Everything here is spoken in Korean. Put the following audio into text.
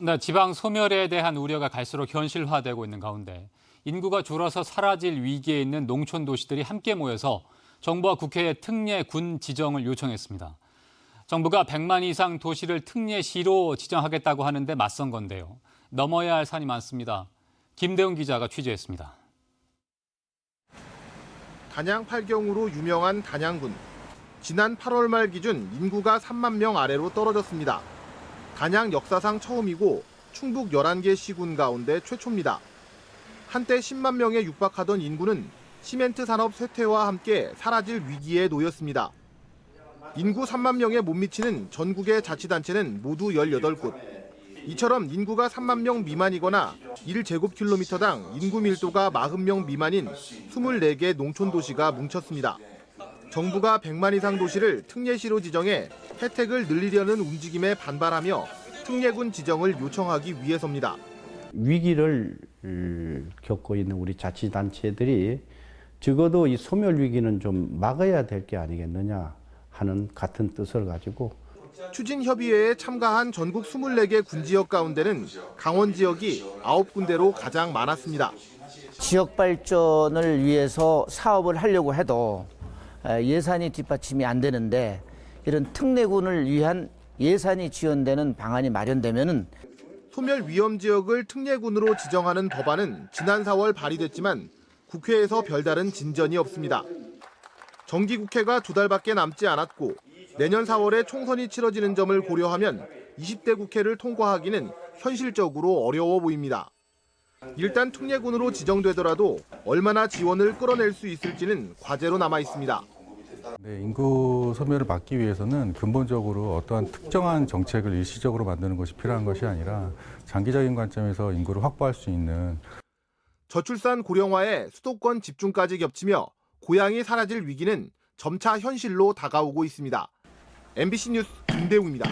네, 지방 소멸에 대한 우려가 갈수록 현실화되고 있는 가운데 인구가 줄어서 사라질 위기에 있는 농촌 도시들이 함께 모여서 정부와 국회에 특례군 지정을 요청했습니다. 정부가 100만 이상 도시를 특례시로 지정하겠다고 하는데 맞선 건데요. 넘어야 할 산이 많습니다. 김대웅 기자가 취재했습니다. 단양 팔경으로 유명한 단양군. 지난 8월 말 기준 인구가 3만 명 아래로 떨어졌습니다. 단양 역사상 처음이고 충북 11개 시군 가운데 최초입니다. 한때 10만 명에 육박하던 인구는 시멘트 산업 쇠퇴와 함께 사라질 위기에 놓였습니다. 인구 3만 명에 못 미치는 전국의 자치단체는 모두 18곳. 이처럼 인구가 3만 명 미만이거나 1제곱킬로미터당 인구 밀도가 40명 미만인 24개 농촌 도시가 뭉쳤습니다. 정부가 100만 이상 도시를 특례시로 지정해 혜택을 늘리려는 움직임에 반발하며 특례군 지정을 요청하기 위해서입니다. 위기를 겪고 있는 우리 자치단체들이 적어도 이 소멸 위기는 좀 막아야 될 게 아니겠느냐 하는 같은 뜻을 가지고 추진협의회에 참가한 전국 24개 군지역 가운데는 강원 지역이 9군데로 가장 많았습니다. 지역 발전을 위해서 사업을 하려고 해도 예산이 뒷받침이 안 되는데 이런 특례군을 위한 예산이 지원되는 방안이 마련되면은 소멸 위험 지역을 특례군으로 지정하는 법안은 지난 4월 발의됐지만 국회에서 별다른 진전이 없습니다. 정기국회가 2달밖에 남지 않았고 내년 4월에 총선이 치러지는 점을 고려하면 20대 국회를 통과하기는 현실적으로 어려워 보입니다. 일단 특례군으로 지정되더라도 얼마나 지원을 끌어낼 수 있을지는 과제로 남아 있습니다. 네, 인구 소멸을 막기 위해서는 근본적으로 어떠한 특정한 정책을 일시적으로 만드는 것이 필요한 것이 아니라 장기적인 관점에서 인구를 확보할 수 있는 저출산 고령화에 수도권 집중까지 겹치며 고향이 사라질 위기는 점차 현실로 다가오고 있습니다. MBC 뉴스 김대웅입니다.